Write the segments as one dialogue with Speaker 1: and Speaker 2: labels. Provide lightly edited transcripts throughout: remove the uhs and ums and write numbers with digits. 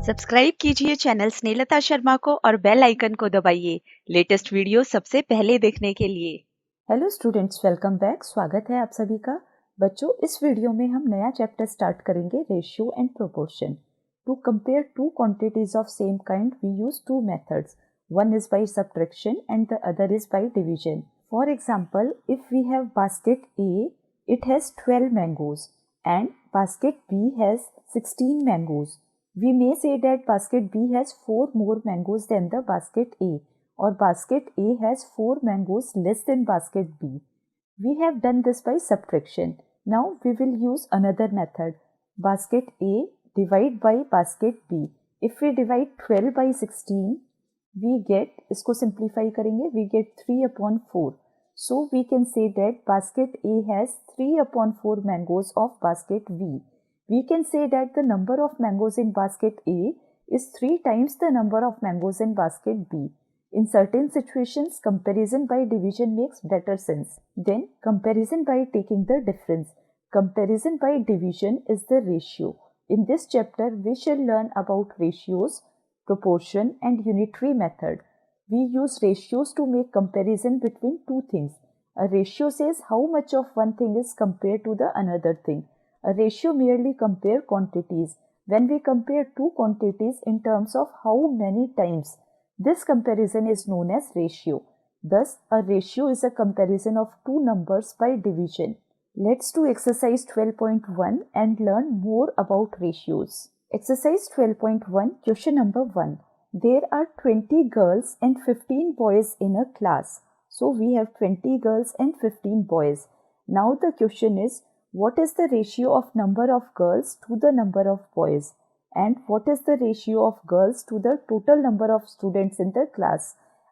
Speaker 1: Subscribe कीजिए channel Snehlata Sharma को और बेल आइकन को दबाइए लेटेस्ट वीडियो सबसे पहले देखने के लिए।
Speaker 2: Hello students, welcome back. स्वागत है आप सभी का। बच्चों, इस वीडियो में हम नया चैप्टर स्टार्ट करेंगे, ratio and proportion. To compare two quantities of same kind we use two methods. One is by subtraction and the other is by division. For example, if we have basket A, it has 12 mangoes and basket B has 16 mangoes. We may say that basket B has 4 more mangoes than the basket A, or basket A has 4 mangoes less than basket B. We have done this by subtraction. Now we will use another method. Basket A divide by basket B. If we divide 12 by 16, we get, इसको simplify करेंगे, we get 3/4. So we can say that basket A has 3/4 mangoes of basket B. We can say that the number of mangoes in basket A is 3 times the number of mangoes in basket B. In certain situations, comparison by division makes better sense than comparison by taking the difference. Comparison by division is the ratio. In this chapter, we shall learn about ratios, proportion and unitary method. We use ratios to make comparison between two things. A ratio says how much of one thing is compared to the another thing. A ratio merely compare quantities. When we compare two quantities in terms of how many times, this comparison is known as ratio. Thus, a ratio is a comparison of two numbers by division. Let's do exercise 12.1 and learn more about ratios. Exercise 12.1, question number 1. There are 20 girls and 15 boys in a class. So we have 20 girls and 15 boys. Now the question is, what is the ratio of number of girls to the number of boys? And what is the ratio of girls to the total number of students in the class?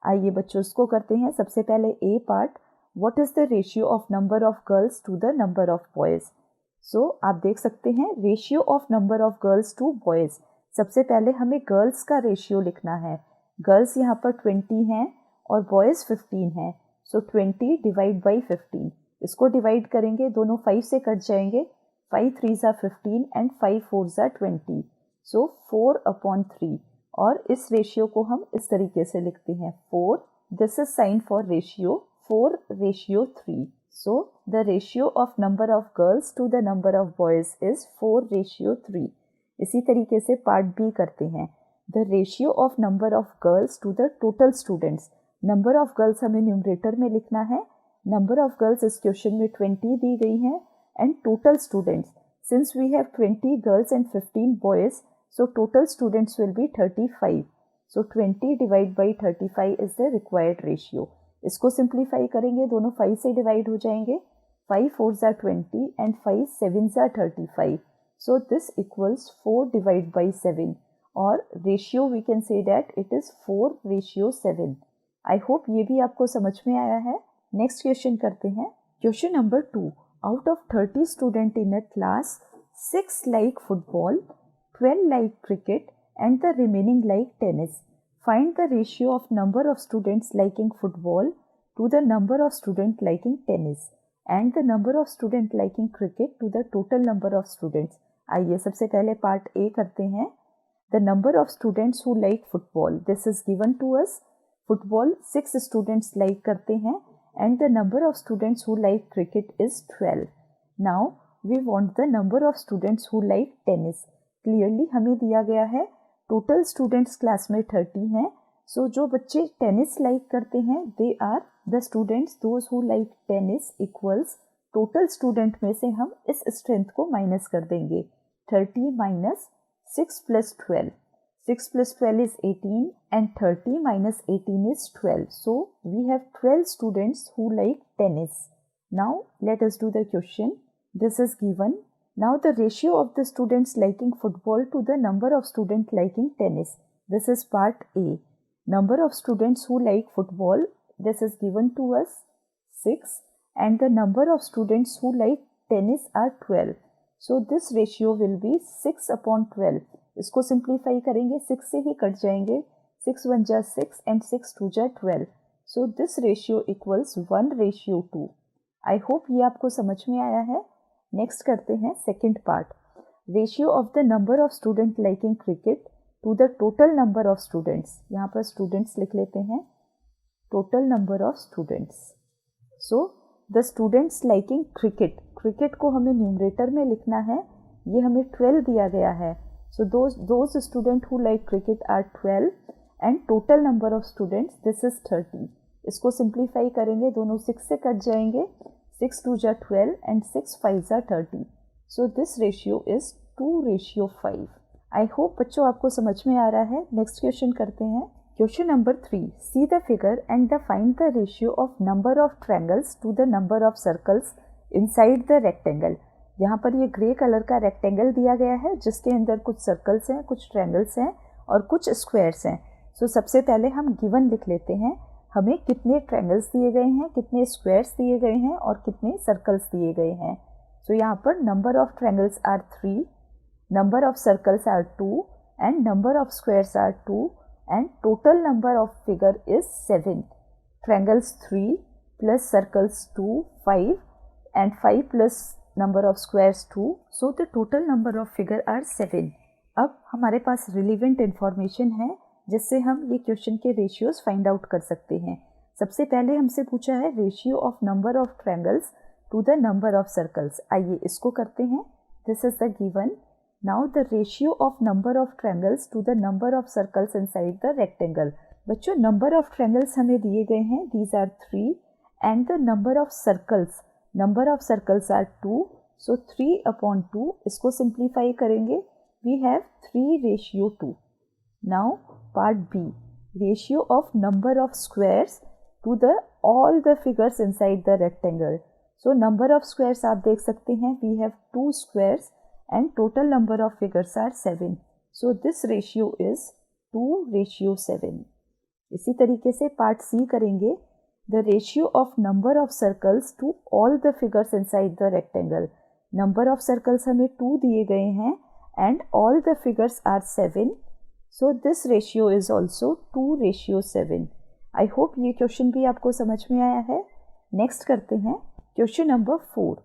Speaker 2: आइए बच्चों इसको करते हैं। सबसे पहले A part, what is the ratio of number of girls to the number of boys? So आप देख सकते हैं ratio of number of girls to boys. सबसे पहले हमें गर्ल्स का रेशियो लिखना है। गर्ल्स यहाँ पर 20 हैं और बॉयज़ 15 हैं। सो 20 डिवाइड बाई 15, इसको डिवाइड करेंगे, दोनों 5 से कट जाएंगे। 5 3 ज़ा 15 एंड 5 4 ज़ा 20, सो 4/3। और इस रेशियो को हम इस तरीके से लिखते हैं 4, this is sign for ratio 4:3। So the ratio of number of girls to the number of boys is 4:3। इसी तरीके से पार्ट बी करते हैं। The ratio of number of girls to the total students. Number of girls हमें numerator में लिखना है। Number of girls इस क्वेश्चन में 20 दी गई हैं and total students, since we have 20 girls and 15 boys, so total students will be 35। So 20 divide by 35 is the required ratio. इसको सिंप्लीफाई करेंगे, दोनों 5 से डिवाइड हो जाएंगे। 5 4 ज़ा 20 एंड 5 7 ज़ा 35। So this equals 4 divided by 7, or ratio we can say that it is 4:7. I hope ये भी आपको समझ में आया है। नेक्स्ट क्वेश्चन करते हैं। Question number 2. Out of 30 students in a class, 6 like football, 12 like cricket and the remaining like tennis. Find the ratio of number of students liking football to the number of students liking tennis and the number of students liking cricket to the total number of students. आइए सबसे पहले part A करते हैं। The number of students who like football, this is given to us. Football 6 students like करते हैं and the number of students who like cricket is 12। Now we want the number of students who like tennis. Clearly हमें दिया गया है total students class में 30 हैं। सो जो बच्चे टेनिस लाइक करते हैं they are the students those who like tennis equals total student में से हम इस स्ट्रेंथ को माइनस कर देंगे। 30 minus 6 plus 12. 6 plus 12 is 18 and 30 minus 18 is 12. So we have 12 students who like tennis. Now let us do the question. This is given. Now the ratio of the students liking football to the number of students liking tennis. This is part A. Number of students who like football, this is given to us 6, and the number of students who like tennis are 12. So this ratio will be 6/12. इसको simplify करेंगे, 6 से ही cut जाएंगे। 6 1 जा 6 and 6 2 जा 12. So this ratio equals 1:2. I hope ये आपको समझ में आया है। नेक्स्ट करते हैं second part. Ratio of the number of student liking cricket to the total number of students, यहाँ पर स्टूडेंट्स लिख लेते हैं, total number of students. So the students liking cricket, cricket को हमें न्यूमरेटर में लिखना है, ये हमें 12 दिया गया है। So those student who like cricket are 12 and total number of students this is 30। इसको सिंप्लीफाई करेंगे, दोनों 6 से कट जाएंगे, 6 2 जा 12 एंड 6 5 जा 30। सो this ratio is 2:5। I hope बच्चों आपको समझ में आ रहा है। नेक्स्ट क्वेश्चन करते हैं। Question number 3, see the figure and the find the ratio of number of triangles to the number of circles inside the rectangle. यहाँ पर ये ग्रे कलर का रेक्टेंगल दिया गया है जिसके अंदर कुछ सर्कल्स हैं, कुछ ट्रायंगल्स हैं और कुछ स्क्वायर्स हैं। सो सबसे पहले हम गिवन लिख लेते हैं, हमें कितने ट्रायंगल्स दिए गए हैं, कितने स्क्वायर्स दिए गए हैं और कितने सर्कल्स दिए गए हैं। सो यहाँ पर number of triangles are 3, number of circles are 2 and number of squares are 2 and total number of figure is 7. Triangles 3 plus circles 2, 5 and 5 plus number of squares 2. So the total number of figure are 7. अब हमारे पास relevant information है जिससे हम ये question के ratios find out कर सकते हैं। सबसे पहले हमसे पूछा है ratio of number of triangles to the number of circles. आइए इसको करते हैं। This is the given. Now the ratio of number of triangles to the number of circles inside the rectangle. बच्चों number of triangles हमें दिए गए हैं, these are 3 and the number of circles are 2. So 3/2, इसको simplify करेंगे, we have 3:2. Now part B, ratio of number of squares to the all the figures inside the rectangle. So number of squares आप देख सकते हैं, we have 2 squares and total number of figures are 7. So this ratio is 2:7. इसी तरीके से part सी करेंगे। The ratio of number of circles to all the figures inside the rectangle. Number of circles हमें 2 दिए गए हैं and all the figures are 7. So this ratio is also 2:7. I hope ये question भी आपको समझ में आया है। नेक्स्ट करते हैं question number 4।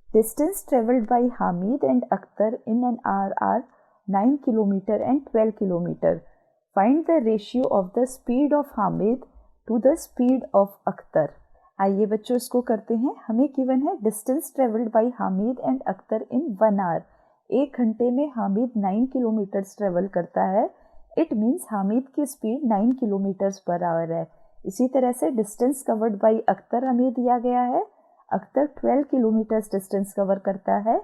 Speaker 2: Distance traveled by Hamid and Akhtar in an hour are 9 km and 12 km. Find the ratio of the speed of Hamid to the speed of Akhtar. आइए बच्चों इसको करते हैं। हमें गिवन है distance travelled by Hamid and Akhtar in 1 hour. 1 घंटे में Hamid 9 kilometre travel करता है। इट मीन्स हामिद की स्पीड 9 किलोमीटर पर आवर है। इसी तरह से डिस्टेंस कवर्ड बाय अख्तर हमें दिया गया है। अख्तर 12 किलोमीटर डिस्टेंस कवर करता है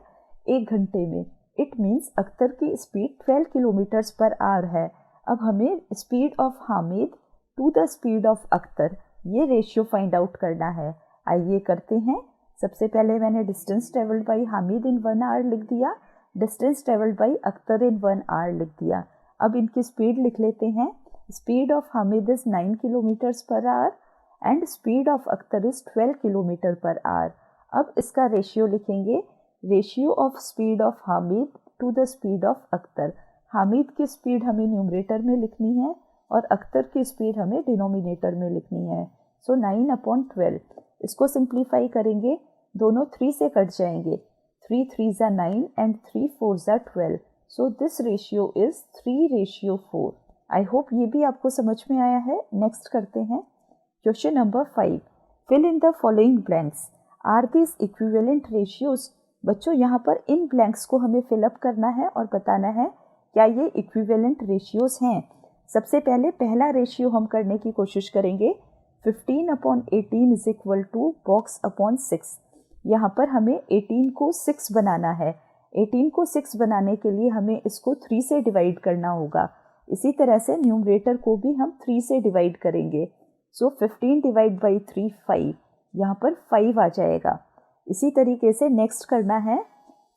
Speaker 2: 1 घंटे में। इट मीन्स अख्तर की स्पीड 12 किलोमीटर पर आवर है। अब हमें speed of Hamid to the speed of Akhtar ये रेशियो फाइंड आउट करना है। आइए करते हैं। सबसे पहले मैंने distance travelled by Hamid in 1 hour लिख दिया, distance travelled by Akhtar in 1 hour लिख दिया। अब इनकी स्पीड लिख लेते हैं। Speed of Hamid is 9 kilometre per hour and speed of Akhtar is 12 kilometre per hour. अब इसका रेशियो लिखेंगे, ratio of speed of Hamid to the speed of Akhtar. Hamid की स्पीड हमें न्यूमरेटर में लिखनी है और अख्तर की स्पीड हमें डिनोमिनेटर में लिखनी है। सो 9/12। इसको सिंप्लीफाई करेंगे, दोनों 3 से कट जाएंगे, 3 3 जा 9 एंड 3 4 जा 12। सो this ratio is 3:4। I hope ये भी आपको समझ में आया है। नेक्स्ट करते हैं question number 5। Fill in the following blanks, are this equivalent ratios. बच्चों यहाँ पर इन ब्लैंक्स को हमें फिलअप करना है और बताना है क्या ये इक्विवेलेंट रेशियोज हैं। सबसे पहले पहला रेशियो हम करने की कोशिश करेंगे। 15/18 इज इक्वल टू box/6। यहाँ पर हमें 18 को 6 बनाना है। 18 को 6 बनाने के लिए हमें इसको 3 से डिवाइड करना होगा। इसी तरह से न्यूमरेटर को भी हम 3 से डिवाइड करेंगे। सो 15 डिवाइड बाई 3 5, यहाँ पर 5 आ जाएगा। इसी तरीके से नेक्स्ट करना है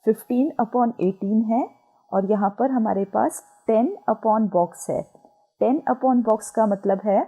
Speaker 2: 15/18 है और यहाँ पर हमारे पास 10/box है। 10/box का मतलब है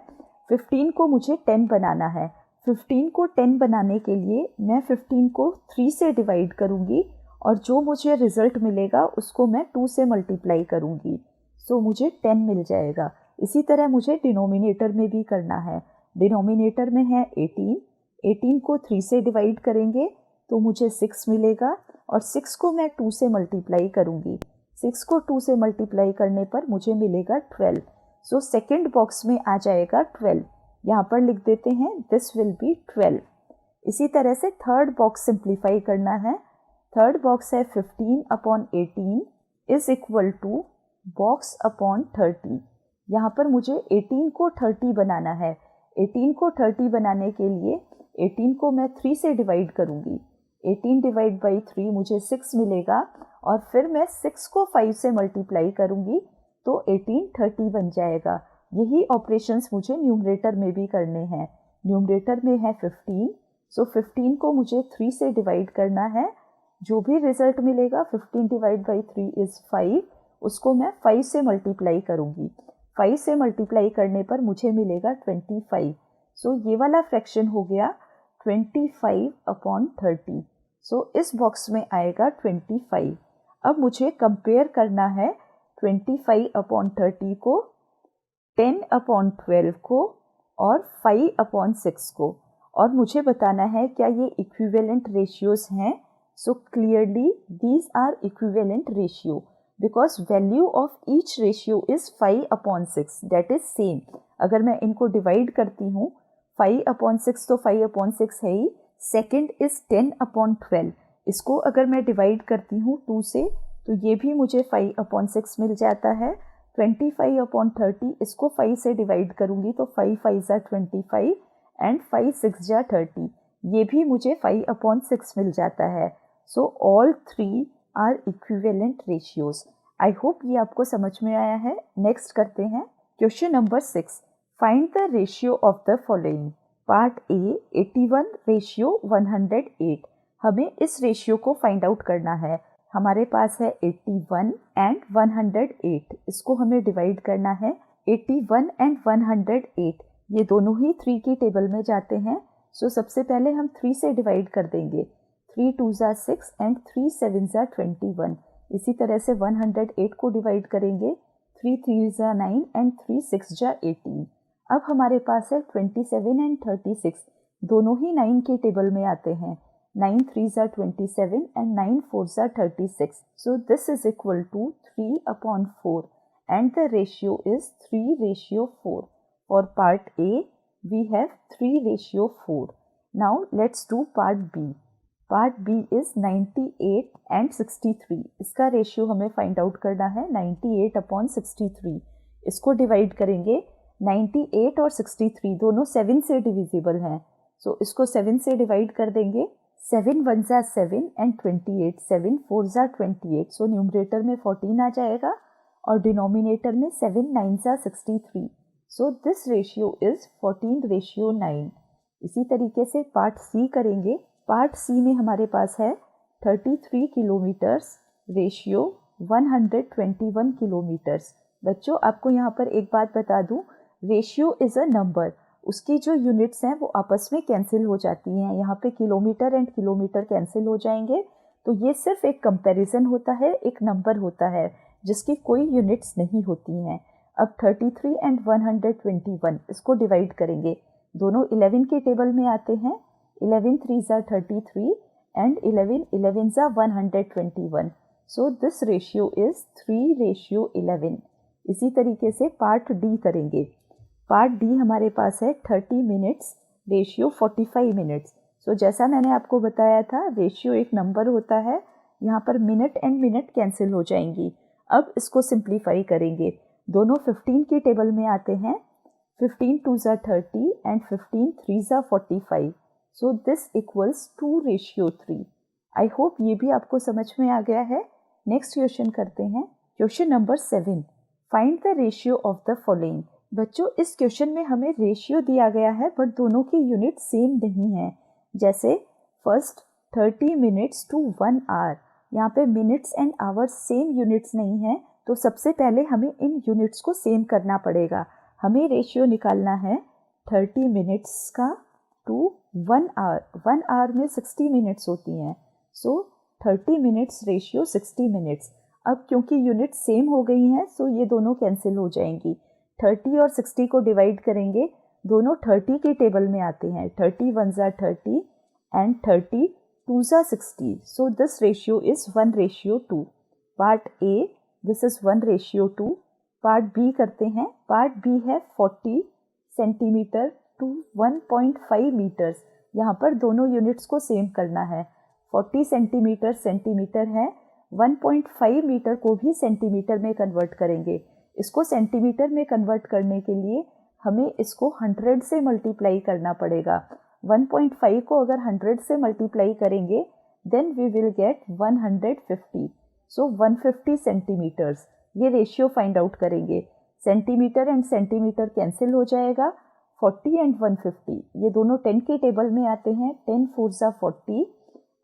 Speaker 2: 15 को मुझे 10 बनाना है। 15 को 10 बनाने के लिए मैं 15 को 3 से डिवाइड करूँगी और जो मुझे रिजल्ट मिलेगा उसको मैं 2 से मल्टीप्लाई करूँगी। सो मुझे 10 मिल जाएगा। इसी तरह मुझे डिनोमिनेटर में भी करना है। डिनोमिनेटर में है 18, 18 को 3 से डिवाइड करेंगे तो मुझे 6 मिलेगा और 6 को मैं 2 से मल्टीप्लाई करूँगी। 6 को 2 से मल्टीप्लाई करने पर मुझे मिलेगा 12। सो सेकेंड बॉक्स में आ जाएगा 12। यहाँ पर लिख देते हैं दिस विल बी 12। इसी तरह से थर्ड बॉक्स सिंप्लीफाई करना है। थर्ड बॉक्स है 15/18 is equal to box upon 30। यहाँ पर मुझे 18 को 30 बनाना है। 18 को 30 बनाने के लिए 18 को मैं 3 से डिवाइड करूँगी। 18 डिवाइड बाई 3 मुझे 6 मिलेगा और फिर मैं 6 को 5 से मल्टीप्लाई करूँगी तो 18 30 बन जाएगा। यही ऑपरेशंस मुझे न्यूमरेटर में भी करने हैं। न्यूमरेटर में है 15, सो 15 को मुझे 3 से डिवाइड करना है। जो भी रिजल्ट मिलेगा 15 डिवाइड बाई 3 इज़ 5, उसको मैं 5 से मल्टीप्लाई करूँगी। 5 से मल्टीप्लाई करने पर मुझे मिलेगा 25। सो ये वाला फ्रैक्शन हो गया 25/30। सो इस बॉक्स में आएगा 25। अब मुझे कंपेयर करना है 25/30 को, 10/12 को और 5/6 को, और मुझे बताना है क्या ये इक्विवेलेंट रेशियोज हैं। So clearly these are equivalent ratio because value of each ratio is 5/6, that is same. अगर मैं इनको डिवाइड करती हूँ 5/6 तो 5/6 है ही, सेकेंड इज 10/12। इसको अगर मैं डिवाइड करती हूँ 2 से तो ये भी मुझे 5/6 मिल जाता है। 25/30 इसको 5 से डिवाइड करूँगी तो 5 5 ज़ा 25 एंड 5 6 ज़ा 30, ये भी मुझे 5/6 मिल जाता है। So all 3 are equivalent ratios. I hope ये आपको समझ में आया है। नेक्स्ट करते हैं question number 6। Find the ratio of the following. Part A 81:108। हमें इस रेशियो को फाइंड आउट करना है। हमारे पास है 81 एंड 108, इसको हमें डिवाइड करना है। 81 एंड 108 ये दोनों ही 3 की टेबल में जाते हैं। सो सबसे पहले हम 3 से डिवाइड कर देंगे। 3 2 ज़ा 6 एंड 3 7 ज़ा 21। इसी तरह से 108 को डिवाइड करेंगे। 3 3 ज़ा 9 एंड 3 6 ज़ा 18। अब हमारे पास है 27 एंड 36, दोनों ही 9 के टेबल में आते हैं। 9 3 ज़ा 27 and 9 4 ज़ा 36. So this is equal to 3/4 and the ratio is 3:4. For part A, we have 3:4. Now let's do part B. Part B is 98 and 63. इसका रेशियो हमें फाइंड आउट करना है 98/63। इसको डिवाइड करेंगे। 98 और 63 दोनों 7 से डिविजिबल हैं। सो इसको 7 से डिवाइड कर देंगे। 7 1 ज़ा 7 एंड 28, 7 4 ज़ा 28। सो न्यूमरेटर में 14 आ जाएगा और डिनोमिनेटर में 7 9 ज़ा 63। सो दिस रेशियो इज़ 14:9। इसी तरीके से पार्ट सी करेंगे। पार्ट सी में हमारे पास है 33 किलोमीटर्स रेशियो 121 किलोमीटर्स। बच्चों आपको यहाँ पर एक बात बता दूँ, रेशियो इज़ अ नंबर, उसकी जो यूनिट्स हैं वो आपस में कैंसिल हो जाती हैं। यहाँ पे किलोमीटर एंड किलोमीटर कैंसिल हो जाएंगे। तो ये सिर्फ एक कंपैरिजन होता है, एक नंबर होता है जिसकी कोई यूनिट्स नहीं होती हैं। अब 33 एंड 121 इसको डिवाइड करेंगे। दोनों 11 के टेबल में आते हैं। 11 3 ज़ा 33 एंड 11 11 ज़ा 121। सो दिस रेशियो इज़ 3:11। इसी तरीके से पार्ट डी करेंगे। पार्ट डी हमारे पास है 30 मिनट्स रेशियो 45 मिनट्स। सो जैसा मैंने आपको बताया था, रेशियो एक नंबर होता है, यहाँ पर मिनट एंड मिनट कैंसिल हो जाएंगी। अब इसको सिंप्लीफाई करेंगे। दोनों 15 के टेबल में आते हैं। 15 2 ज़ा 30 एंड 15 3 ज़ा 45। So this equals 2:3। I hope ये भी आपको समझ में आ गया है। नेक्स्ट क्वेश्चन करते हैं। Question number 7। Find the ratio of the following. बच्चों इस क्वेश्चन में हमें रेशियो दिया गया है बट दोनों की यूनिट सेम नहीं है। जैसे फर्स्ट 30 मिनट्स टू 1 आवर, यहाँ पे minutes and hours same units नहीं है, तो सबसे पहले हमें इन यूनिट्स को सेम करना पड़ेगा। हमें रेशियो निकालना है 30 मिनट्स का टू 1 आवर। 1 आवर में 60 मिनट्स होती हैं। सो 30 मिनट्स रेशियो 60 मिनट्स। अब क्योंकि यूनिट सेम हो गई हैं सो ये दोनों कैंसिल हो जाएंगी। 30 और 60 को डिवाइड करेंगे। दोनों 30 के टेबल में आते हैं। 30 1 ज़ा 30 एंड 30 2 ज़ा 60। So this ratio is 1:2। Part A this is 1:2। Part B करते हैं। पार्ट बी है 40 सेंटीमीटर टू 1.5 मीटर्स। यहाँ पर दोनों यूनिट्स को सेम करना है। 40 सेंटीमीटर सेंटीमीटर है, 1.5 मीटर को भी सेंटीमीटर में कन्वर्ट करेंगे। इसको सेंटीमीटर में कन्वर्ट करने के लिए हमें इसको 100 से मल्टीप्लाई करना पड़ेगा। 1.5 को अगर 100 से मल्टीप्लाई करेंगे then we will get 150। So 150 centimetres. ये रेशियो फाइंड आउट करेंगे। सेंटीमीटर एंड सेंटीमीटर कैंसिल हो जाएगा। 40 एंड 150 ये दोनों 10 के टेबल में आते हैं। 10 4 ज़ा 40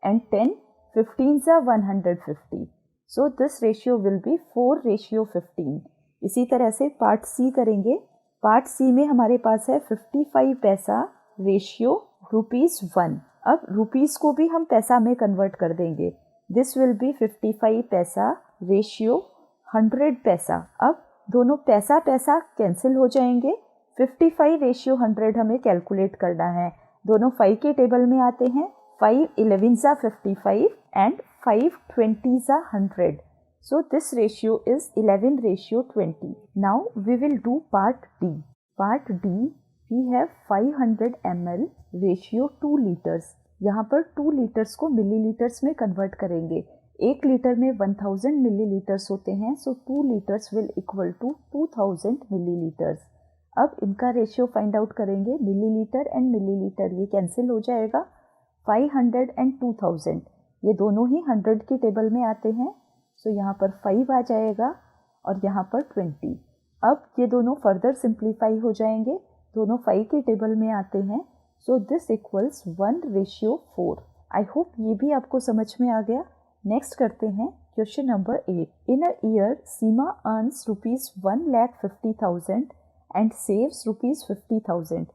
Speaker 2: एंड 10 15 ज़ा 150। सो दिस रेशियो विल बी 4:15। इसी तरह से पार्ट सी करेंगे। पार्ट सी में हमारे पास है 55 पैसा रेशियो ₹1। अब रुपीस को भी हम पैसा में कन्वर्ट कर देंगे। दिस विल बी 55 पैसा रेशियो 100 पैसा। अब दोनों पैसा पैसा कैंसिल हो जाएंगे। 55:100 हमें कैलकुलेट करना है। दोनों 5 के टेबल में आते हैं। 5 11 ज़ा 55 एंड 5 20 ज़ा 100। So this ratio is 11:20. Now we will do part D. Part D, we have 500 ml ratio 2 liters. यहाँ पर 2 लीटर्स को मिलीलीटर्स में कन्वर्ट करेंगे। 1 लीटर में 1000 मिलीलीटर्स होते हैं, so 2 litres will equal to 2000 millilitres. अब इनका रेशियो फाइंड आउट करेंगे। मिलीलीटर एंड मिलीलीटर ये कैंसिल हो जाएगा। 500 एंड 2000 ये दोनों ही 100 की टेबल में आते हैं, सो यहाँ पर 5 आ जाएगा और यहाँ पर 20। अब ये दोनों फर्दर सिंप्लीफाई हो जाएंगे। दोनों 5 के टेबल में आते हैं, so this equals 1:4। I hope ये भी आपको समझ में आ गया। नेक्स्ट करते हैं question number 8। In a year Seema earns ₹1,50,000 and saves ₹50,000.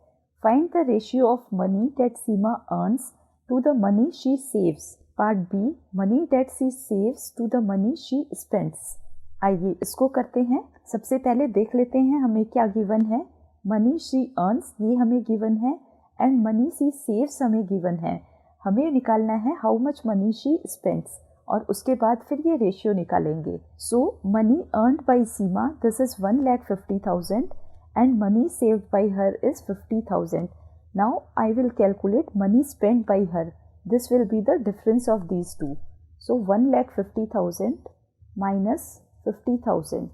Speaker 2: Find the ratio of money that Seema earns to the money she saves. Part B, money that she saves to the money she spends. आइए इसको करते हैं। सबसे पहले देख लेते हैं हमें क्या गिवन है। मनी शी अर्न्स ये हमें गिवन है एंड मनी शी सेव्स हमें गिवन है। हमें निकालना है how much money she spends और उसके बाद फिर ये रेशियो निकालेंगे। So money earned by Seema this is 1,50,000 and money saved by her is 50,000. Now I will calculate money spend by her. This will be the difference of these two. So 1,50,000 minus 50,000.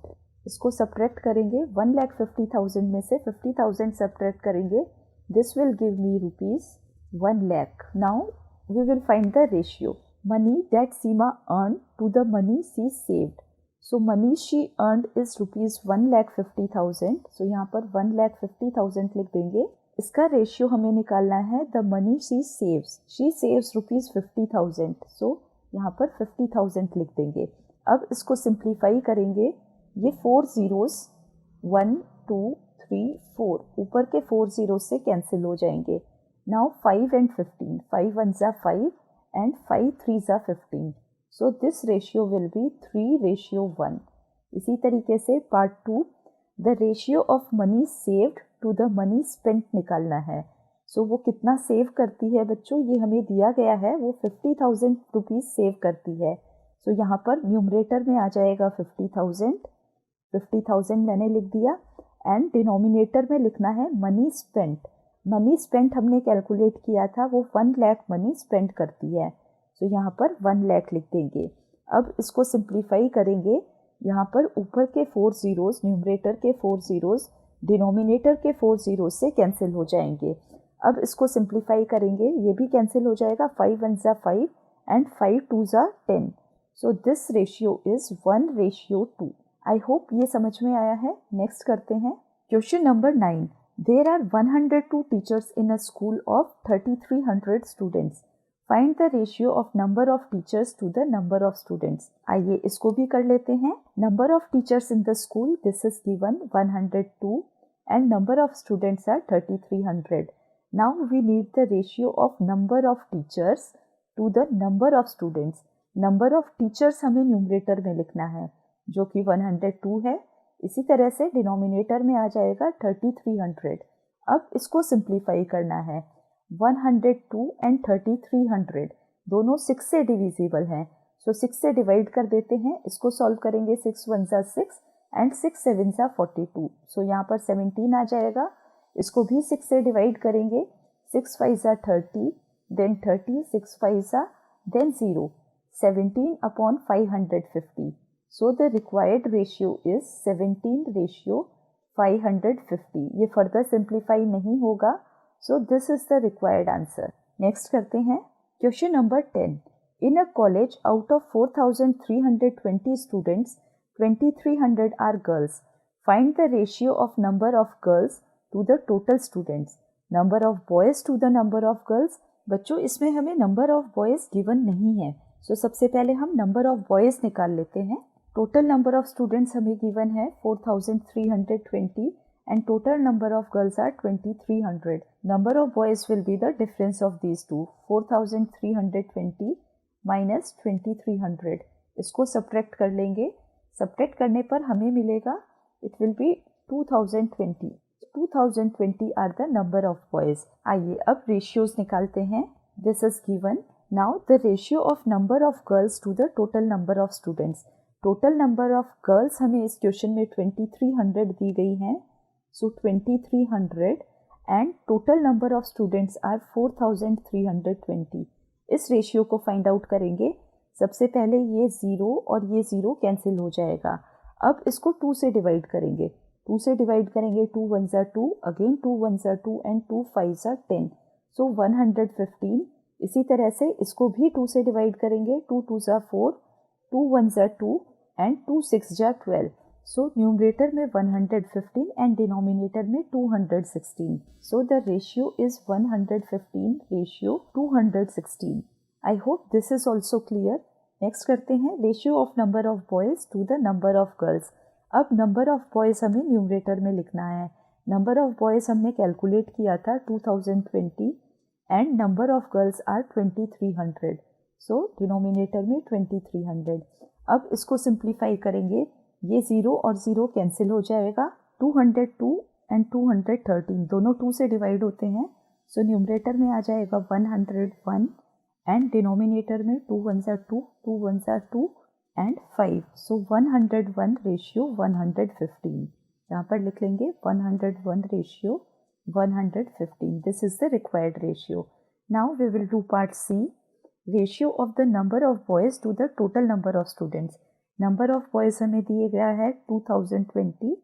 Speaker 2: इसको subtract करेंगे। 1,50,000 में से 50,000 subtract करेंगे। This will give me ₹1 lakh. Now we will find the ratio. Money that Seema earned to the money she saved. So money she earned is ₹1,50,000. So यहाँ पर 1,50,000 लिख देंगे। इसका रेशियो हमें निकालना है द मनी शी सेव्स ₹50,000। सो यहाँ पर 50,000 लिख देंगे। अब इसको सिंप्लीफाई करेंगे। ये 4 zeros 1 2 3 4 ऊपर के 4 zeros से कैंसिल हो जाएंगे। नाउ 5 एंड 15, 5 1 ज़ा 5 एंड 5 3 ज़ा 15। So this ratio will be 3:1। इसी तरीके से part 2, the ratio of money saved to the money spent निकालना है। सो वो कितना सेव करती है बच्चों, ये हमें दिया गया है। वो 50,000 रुपीज़ सेव करती है। सो यहाँ पर न्यूमरेटर में आ जाएगा 50,000। 50,000 मैंने लिख दिया एंड डिनोमिनेटर में लिखना है मनी स्पेंट। मनी स्पेंट हमने कैलकुलेट किया था, वो 1 लाख मनी स्पेंड करती है। सो यहाँ पर 1 लाख लिख देंगे। अब इसको सिंप्लीफाई करेंगे। यहाँ पर ऊपर के 4 zeros, न्यूमरेटर के 4 zeros डिनोमिनेटर के 4 zeros से कैंसिल हो जाएंगे। अब इसको सिंप्लीफाई करेंगे, ये भी कैंसिल हो जाएगा। 5 1 ज़ा 5 एंड 5 2 ज़ा 10। So this ratio is 1:2। I hope ये समझ में आया है। नेक्स्ट करते हैं question number 9। There are 102 teachers in a school of 3300 students. Find the ratio of number of teachers to the number of students. आइए इसको भी कर लेते हैं। Number of teachers in the school this is given 102 and number of students are 3300. Now we need the ratio of number of teachers to the number of students. Number of teachers हमें numerator में लिखना है जो कि 102 है। इसी तरह से डिनोमिनेटर में आ जाएगा 3300। अब इसको सिंप्लीफाई करना है। 102 एंड 3300 दोनों 6 से डिविजिबल हैं। सो 6 से डिवाइड कर देते हैं, इसको सॉल्व करेंगे 6 1 ज़ा 6 एंड 6 7 ज़ा 42। सो यहाँ पर 17 आ जाएगा, इसको भी 6 से डिवाइड करेंगे, 6 5 ज़ा 30, देन 30, 6 5 ज़ा, then 0, 17 upon 550. So the required ratio is 17:550. ये फर्दर सिंप्लीफाई नहीं होगा, so this is the required answer. Next करते हैं question number 10. In a college out of 4,320 students, 2,300 are girls. Find the ratio of number of girls to the total students. Number of boys to the number of girls. बच्चों इसमें हमें number of boys given नहीं है, सो सबसे पहले हम number of boys निकाल लेते हैं. टोटल नंबर ऑफ स्टूडेंट्स हमें गिवन है 4,320 and total number of girls are 2,300. Number of boys will be the difference of these two, 4,320 minus 2,300. इसको सब्ट्रैक्ट कर लेंगे, सब्ट्रैक्ट करने पर हमें मिलेगा it will be 2,020. 2,020 are the number of boys. आइए अब रेशियोज निकालते हैं. This is given. Now the ratio of number of girls to the total number of students. Total number of girls हमें इस क्वेश्चन में 2,300 दी गई हैं, so 2,300 and total number of students are 4,320. इस रेशियो को फाइंड आउट करेंगे. सबसे पहले ये 0 और ये 0 कैंसिल हो जाएगा. अब इसको 2 से डिवाइड करेंगे. 2 से डिवाइड करेंगे, 2 1 ज़ा 2, अगेन 2 1 ज़ा 2 एंड 2 5 ज़ा 10, सो 115. इसी तरह से इसको भी 2 से डिवाइड करेंगे, 2 2 ज़ा 4, 2 1 ज़ा 2 एंड 2 6 ज़ा 12. सो न्यूमरेटर में 115 एंड डिनोमिनेटर में 216. So the ratio is 115 ratio 216. I hope this is also clear. Next करते हैं ratio of number of boys to the number of girls. अब नंबर ऑफ बॉयज हमें न्यूमरेटर में लिखना है. नंबर ऑफ बॉयज हमने calculate किया था 2020 and number of girls are 2300. So denominator में 2300. अब इसको सिंप्लीफाई करेंगे, ये 0 और 0 कैंसिल हो जाएगा. 202 एंड 213 दोनों 2 से डिवाइड होते हैं, सो न्यूमरेटर में आ जाएगा 101 एंड डिनोमिनेटर में 2 1 ज़ा 2, 2 1 ज़ा 2 एंड 5. So 101 ratio 115. यहाँ पर लिख लेंगे 101 ratio 115. This is the required ratio. Now we will do part C. Ratio of the number of boys to the total number of students. Number of boys हमें दिए गया है 2020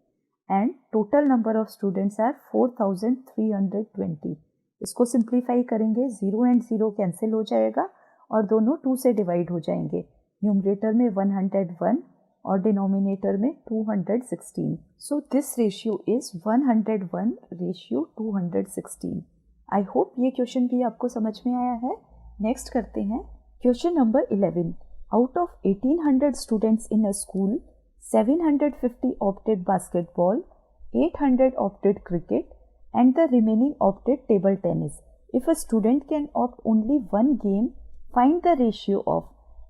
Speaker 2: and total number of students are 4,320. इसको simplify करेंगे, 0 and 0 cancel हो जाएगा और दोनों 2 से डिवाइड हो जाएंगे. न्यूमरेटर में 101 और डिनोमिनेटर में 216. सो this ratio is 101 ratio 216. I hope ये क्वेश्चन भी आपको समझ में आया है. नेक्स्ट करते हैं question number 11. Out of 1800 students in a school, 750 opted basketball, 800 opted cricket and the remaining opted table tennis. If a student can opt only one game, find the ratio of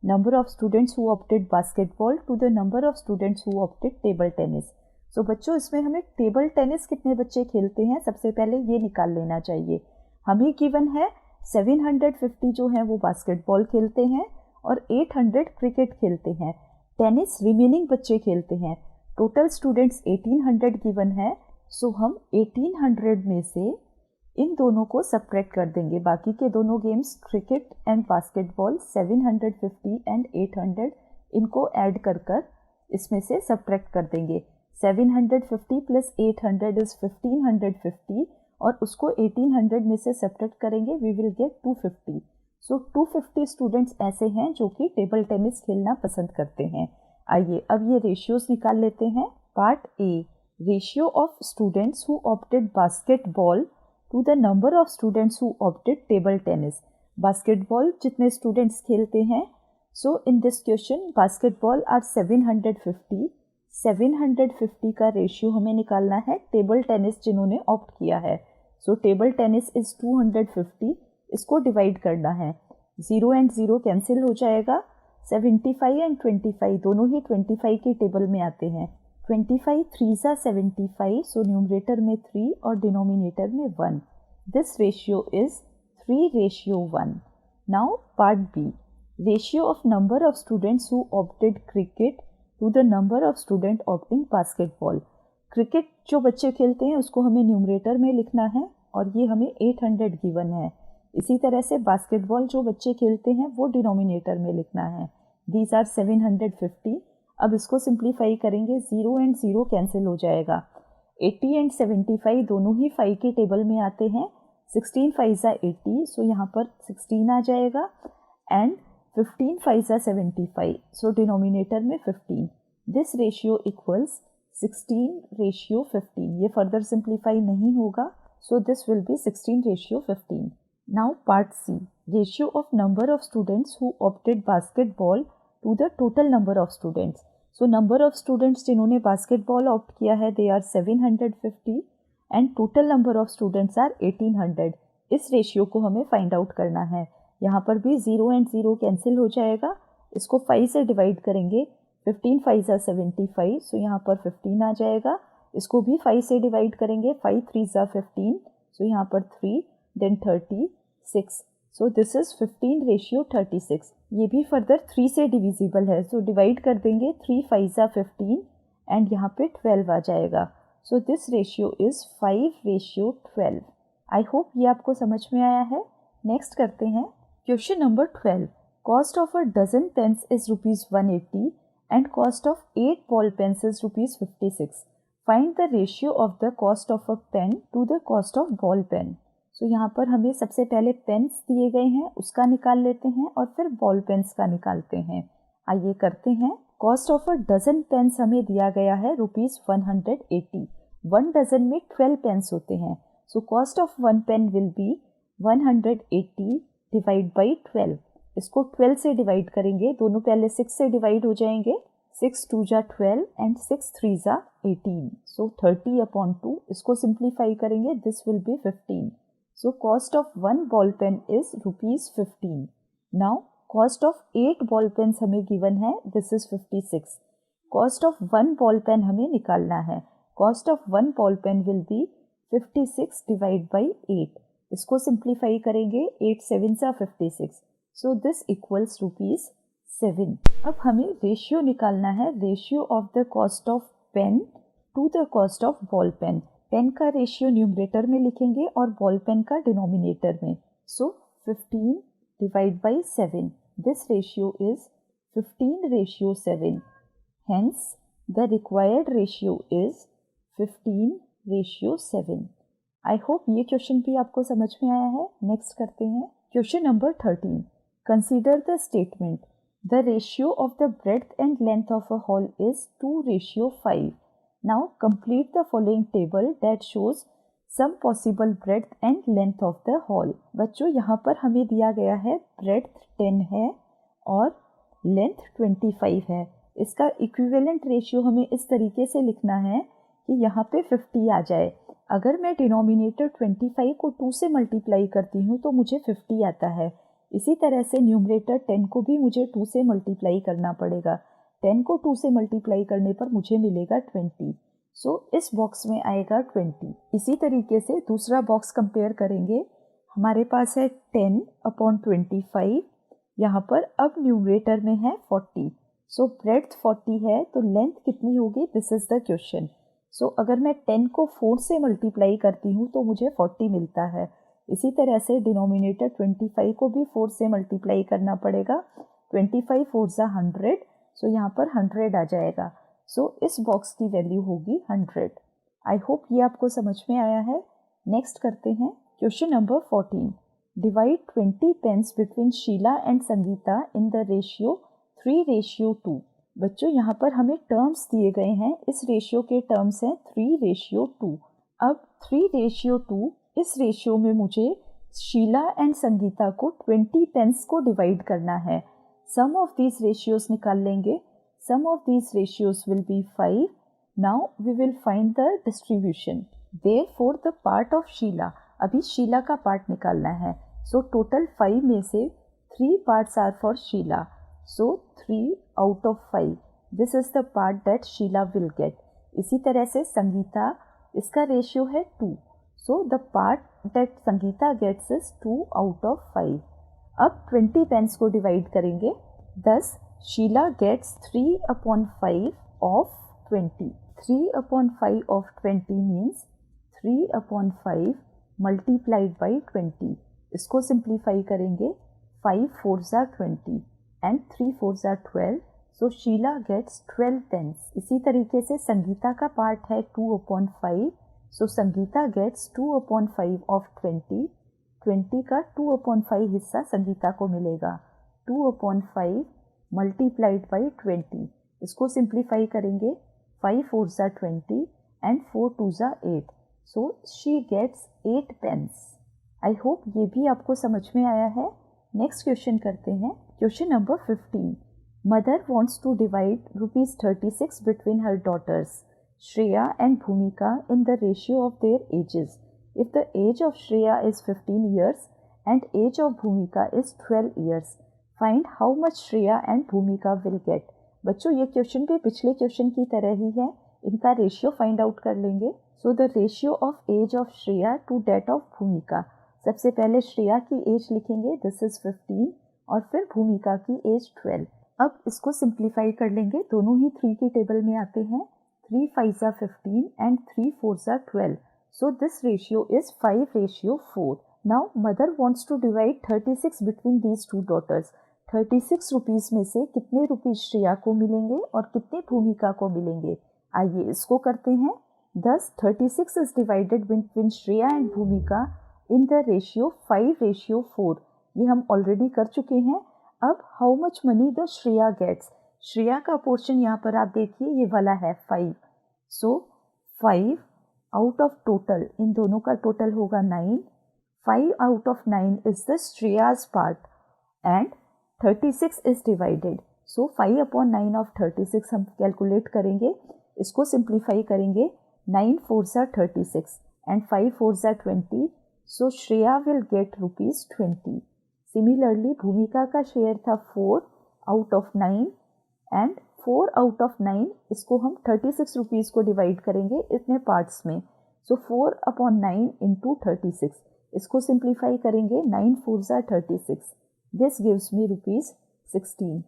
Speaker 2: number of students who opted basketball to the number of students who opted table tennis. So बच्चों इसमें हमें table tennis कितने बच्चे खेलते हैं सबसे पहले ये निकाल लेना चाहिए. हमें गिवन है 750 जो हैं वो बास्केटबॉल खेलते हैं और 800 क्रिकेट खेलते हैं. टेनिस रिमेनिंग बच्चे खेलते हैं. टोटल स्टूडेंट्स 1800 गिवन है, सो हम 1800 में से इन दोनों को सब्ट्रैक्ट कर देंगे. बाकी के दोनों games cricket and basketball 750 and 800 इनको ऐड कर इसमें से सब्ट्रैक्ट कर देंगे. 750 प्लस 800 इज 1550 और उसको 1800 में से सब्ट्रैक्ट करेंगे, we will get 250. So 250 students ऐसे हैं जो कि टेबल टेनिस खेलना पसंद करते हैं. आइए अब ये रेशियोज निकाल लेते हैं. Part A. Ratio of students who opted basketball to the number of students who opted table tennis. Basketball जितने स्टूडेंट्स खेलते हैं, so in this question basketball are 750. 750 का रेशियो हमें निकालना है टेबल टेनिस जिन्होंने ऑप्ट किया है. सो टेबल टेनिस इज 250. इसको डिवाइड करना है, 0 एंड 0 कैंसिल हो जाएगा. 75 एंड 25 दोनों ही 25 के टेबल में आते हैं. 25 3 ज़ा 75, सो न्यूमरेटर में 3 और डिनोमिनेटर में 1. This ratio is 3:1. Now part B. Ratio of number of students who opted cricket to the number of student opting basketball. Cricket जो बच्चे खेलते हैं उसको हमें न्यूमरेटर में लिखना है और ये हमें 800 गिवन है। इसी तरह से बास्केटबॉल जो बच्चे खेलते हैं वो डिनोमिनेटर में लिखना है। These are 750। अब इसको सिंप्लीफाई करेंगे, 0 एंड 0 कैंसिल हो जाएगा। 80 एंड 75 दोनों ही 5 के टेबल में आते हैं। 16 5 80, सो यहाँ पर 16 आ जाएगा एंड 15 5 75, सो डिनोमिनेटर में 15। This ratio equals 16:15। ये फर्दर सिंप्लीफाई नहीं होगा, so this will be 16:15। Now part C, ratio of number of students who opted basketball to the total number of students. So number of students जिन्होंने basketball opt किया है they are 750 and total number of students are 1800। इस ratio को हमें find out करना है। यहाँ पर भी 0 एंड 0 कैंसिल हो जाएगा। इसको 5 से डिवाइड करेंगे, 15 5 75, सो यहाँ पर 15 आ जाएगा। इसको भी 5 से डिवाइड करेंगे, 5 3 15, सो यहाँ पर 3, देन 36, सो दिस इज 15:36। ये भी फर्दर 3 से डिविजिबल है, सो डिवाइड कर देंगे, 3 5 15 एंड यहाँ पे 12 आ जाएगा। So this ratio is 5:12। I hope ये आपको समझ में आया है। नेक्स्ट करते हैं question number 12। Cost of a dozen pens is ₹180 and cost of 8 ball pens is ₹56। Find the ratio of the cost of a pen to the cost of ball pen. So यहाँ पर हमें सबसे पहले pens दिए गए हैं उसका निकाल लेते हैं और फिर बॉल पेन्स का निकालते हैं। आइए करते हैं। Cost of a dozen pens हमें दिया गया है ₹180। 1 डजन में 12 पेन्स होते हैं, so cost of 1 pen will be 180 divide by 12। इसको 12 से डिवाइड करेंगे, दोनों पहले 6 से डिवाइड हो जाएंगे। 6 2 जा 12 एंड 6 3 जा 18, सो 30/2। इसको सिंप्लीफाई करेंगे, this will B 15। So cost of 1 ball pen is ₹15. Now cost of 8 ball pens हमें given है, this is 56. Cost of 1 ball pen हमें निकालना है। Cost of 1 ball pen will be 56 divided by 8. इसको simplify करेंगे, 8 7 जा 56. So this equals ₹7. अब हमें ratio निकालना है, ratio of the cost of pen to the cost of ball pen. Pen का रेशियो न्यूमरेटर में लिखेंगे और बॉल पेन का डिनोमिनेटर में। So 15 divide by 7, this ratio is 15:7। Hence the required ratio is 15:7। I hope ये question भी आपको समझ में आया है। नेक्स्ट करते हैं question number 13। Consider the statement the ratio of the breadth and length of a hall is 2:5। Now complete the following table that shows some possible breadth and length of the hall. बच्चों यहाँ पर हमें दिया गया है breadth 10 है और length 25 है। इसका इक्विवेलेंट रेशियो हमें इस तरीके से लिखना है कि यहाँ पे 50 आ जाए। अगर मैं डिनोमिनेटर 25 को 2 से मल्टीप्लाई करती हूँ तो मुझे 50 आता है। इसी तरह से न्यूमरेटर 10 को भी मुझे 2 से मल्टीप्लाई करना पड़ेगा। 10 को 2 से मल्टीप्लाई करने पर मुझे मिलेगा 20, सो इस बॉक्स में आएगा 20। इसी तरीके से दूसरा बॉक्स कंपेयर करेंगे। हमारे पास है 10/25, यहाँ पर अब न्यूमरेटर में है 40, सो ब्रेड्थ 40 है तो लेंथ कितनी होगी, दिस इज द क्वेश्चन। सो अगर मैं 10 को 4 से मल्टीप्लाई करती हूँ तो मुझे 40 मिलता है। इसी तरह से डिनोमिनेटर 25 को भी 4 से मल्टीप्लाई करना पड़ेगा। 25 4 जा 100, सो यहाँ पर 100 आ जाएगा। सो इस बॉक्स की वैल्यू होगी 100। आई होप ये आपको समझ में आया है। नेक्स्ट करते हैं question number 14। Divide 20 pens between Sheela and Sangeeta in the ratio 3:2। बच्चों यहाँ पर हमें टर्म्स दिए गए हैं, इस रेशियो के टर्म्स हैं 3:2। अब 3:2 इस रेशियो में मुझे शीला एंड संगीता को 20 पेन्स को डिवाइड करना है। सम ऑफ दीज रेशियोज निकाल लेंगे। Sum of these ratios will be 5. Now we will find the distribution. Therefore the part of Sheila, अभी शीला का पार्ट निकालना है। So total 5 में से 3 parts are for Sheila. So 3 out of 5. This is the part that Sheila will get. इसी तरह से संगीता, इसका रेशियो है 2. So the part that Sangeeta gets is 2 out of 5. अब 20 पेन्स को डिवाइड करेंगे, thus Sheila gets 3/5 of 20. 3/5 of 20 means 3/5 multiplied by 20. इसको simplify करेंगे, 5 4s are 20 and 3 4s are 12. So Sheela gets 12 pens. इसी तरीके से संगीता का पार्ट है 2/5. So Sangeeta gets 2/5 of 20. 20 का 2/5 हिस्सा संगीता को मिलेगा. 2/5 मल्टीप्लाइड बाई 20. इसको सिंप्लीफाई करेंगे, 5 4s are 20 and 4 2s are 8. So she gets 8 pence. I hope ये भी आपको समझ में आया है. नेक्स्ट क्वेश्चन करते हैं. Question number 15. Mother wants to divide ₹36 between her daughters Shreya and Bhumika in the ratio of their ages. If the age of Shreya is 15 years and age of Bhumika is 12 years, find how much Shreya and Bhumika will get. बच्चों ये question भी पिछले question की तरह ही है, इनका ratio find out कर लेंगे. So the ratio of age of Shreya to date of Bhumika. सबसे पहले श्रेया की एज लिखेंगे, दिस इज 15, और फिर भूमिका की एज 12. अब इसको सिंप्लीफाई कर लेंगे, दोनों ही 3 की टेबल में आते हैं. 3 5s are 15 and 3 4s are 12. So this ratio is 5:4. Now mother wants to divide 36 between these two daughters. 36 rupees में से कितने रुपीस श्रेया को मिलेंगे और कितने भूमिका को मिलेंगे. आइए इसको करते हैं. Thus 36 is divided between Shreya and Bhumika in the ratio 5:4. ये हम ऑलरेडी कर चुके हैं. अब how much money the Shreya gets. Shreya का पोर्शन यहाँ पर आप देखिए ये वाला है 5. सो 5 आउट ऑफ टोटल, इन दोनों का टोटल होगा 9. 5 out of 9 is the Shreya's part and 36 is divided. So 5/9 of 36 हम कैलकुलेट करेंगे, इसको सिंप्लीफाई करेंगे. 9 4s are 36 and 5 4s are 20. So Shreya will get ₹20. Similarly भूमिका का शेयर था 4 out of 9 and 4 out of 9 इसको हम 36 रुपीज़ को डिवाइड करेंगे इतने पार्ट्स में. सो 4/9 इंटू 36, इसको सिंप्लीफाई करेंगे. 9 4s are 36. This gives me ₹16.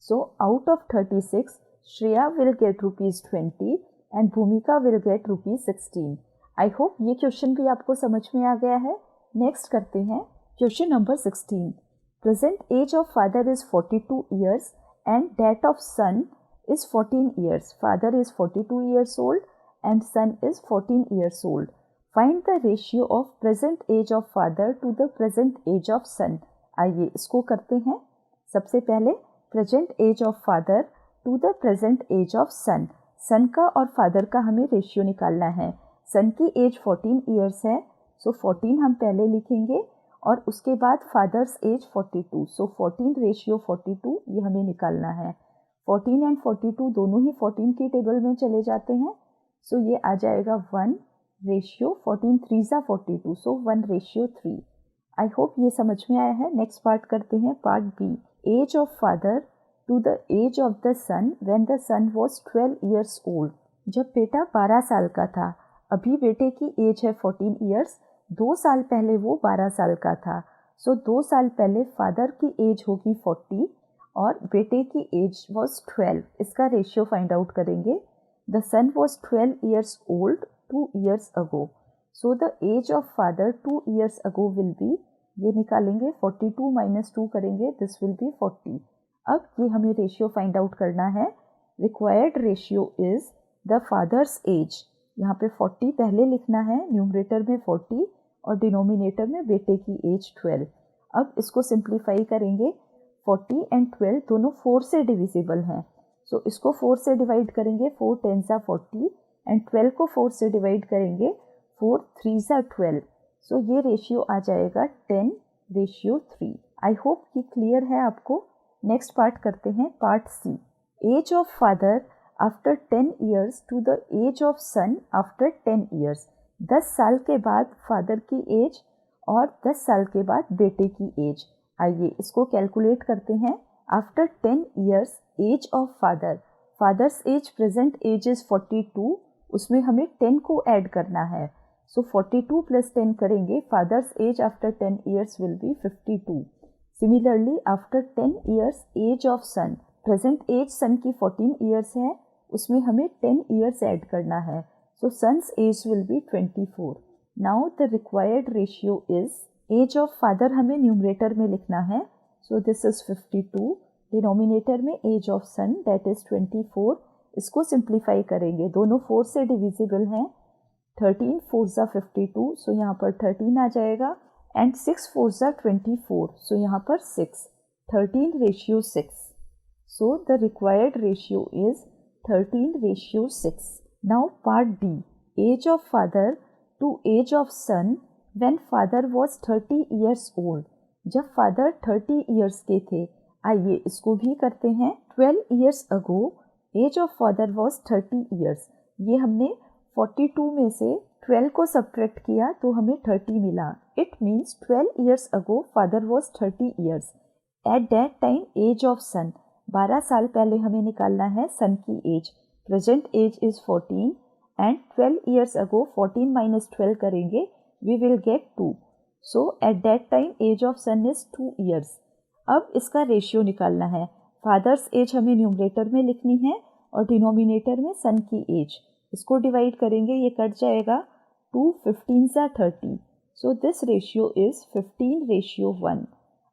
Speaker 2: So out of 36 Shreya will get ₹20 and भूमिका विल गेट ₹16. आई होप ये क्वेश्चन भी आपको समझ में आ गया है. नेक्स्ट करते हैं question number 16. Present age of father is 42 years and that of son is 14 years. Father is 42 years old and son is 14 years old. Find the ratio of present age of father to the present age of son. आइए इसको करते हैं. सबसे पहले present age of father to the present age of son. son का और father का हमें रेशियो निकालना है. son की एज 14 years है, सो 14 हम पहले लिखेंगे और उसके बाद फादर्स एज 42. सो 14:42 ये हमें निकालना है. 14 एंड 42 दोनों ही 14 की टेबल में चले जाते हैं. सो ये आ जाएगा 1:14. 14 3s are 42. So 1:3. I hope ये समझ में आया है. नेक्स्ट पार्ट करते हैं, part B. Age of father to the age of the son when the son was 12 years old. जब बेटा 12 साल का था, अभी बेटे की एज है 14 years. 2 साल पहले वो 12 साल का था. सो 2 साल पहले फादर की एज होगी 40 और बेटे की एज वॉज 12. इसका रेशियो फाइंड आउट करेंगे. The son was 12 years old 2 years ago. So the age of father 2 years ago will be, ये निकालेंगे 42 - 2 करेंगे, दिस विल बी 40. अब ये हमें रेशियो फाइंड आउट करना है. Required ratio is the father's age. यहाँ पे 40 पहले लिखना है, न्यूमरेटर में 40 और डिनोमिनेटर में बेटे की एज 12. अब इसको सिंप्लीफाई करेंगे. 40 एंड 12 दोनों 4 से डिविजिबल हैं. सो इसको 4 से डिवाइड करेंगे, 4 10s are 40 एंड 12 को 4 से डिवाइड करेंगे, 4 3s are 12. सो ये रेशियो आ जाएगा 10:3. आई होप ये क्लियर है आपको. नेक्स्ट पार्ट करते हैं, part C. Age of father after 10 years to the age of son after 10 years. 10 साल के बाद फादर की एज और 10 साल के बाद बेटे की एज. आइए इसको कैलकुलेट करते हैं. After 10 years age of father, father's age present age is 42, उसमें हमें 10 को ऐड करना है. सो 42 + 10 करेंगे, father's age after 10 years will be 52. Similarly after 10 years age of son, present age son की 14 ईयर्स है, उसमें हमें 10 ईयर्स ऐड करना है. So son's age will be 24. Now the required ratio is, age of father हमें numerator में लिखना है. So this is 52. डिनोमिनेटर में age of son that is 24. इसको सिंप्लीफाई करेंगे, दोनों 4 से डिविजिबल हैं. 13 4 ज़ा 52, सो यहाँ पर 13 आ जाएगा. एंड 6 4 ज़ा 24, सो यहाँ पर 6. 13 ratio 6. So the required ratio is 13:6. Now part D. Age of father to age of son when father was 30 years old. जब father 30 years के थे. आइए इसको भी करते हैं. 12 years ago age of father was 30 years. ये हमने 42 में से 12 को सब्ट्रैक्ट किया तो हमें 30 मिला. It means 12 years ago father was 30 years. At that time age of son. 12 साल पहले हमें निकालना है सन की age. Present age is 14 and 12 years ago 14 minus 12 करेंगे, we will get 2. So at that time age of son is 2 years. अब इसका ratio निकालना है. फादर्स एज हमें न्यूमरेटर में लिखनी है और डिनोमिनेटर में सन की एज. इसको डिवाइड करेंगे, ये कट जाएगा. 2 15 ज़ा 30. सो this ratio is 15:1.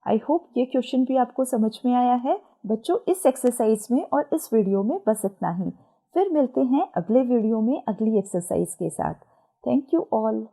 Speaker 2: I hope ये क्वेश्चन भी आपको समझ में आया है. बच्चों इस एक्सरसाइज में और इस वीडियो में बस इतना ही. फिर मिलते हैं अगले वीडियो में अगली एक्सरसाइज के साथ. Thank you all.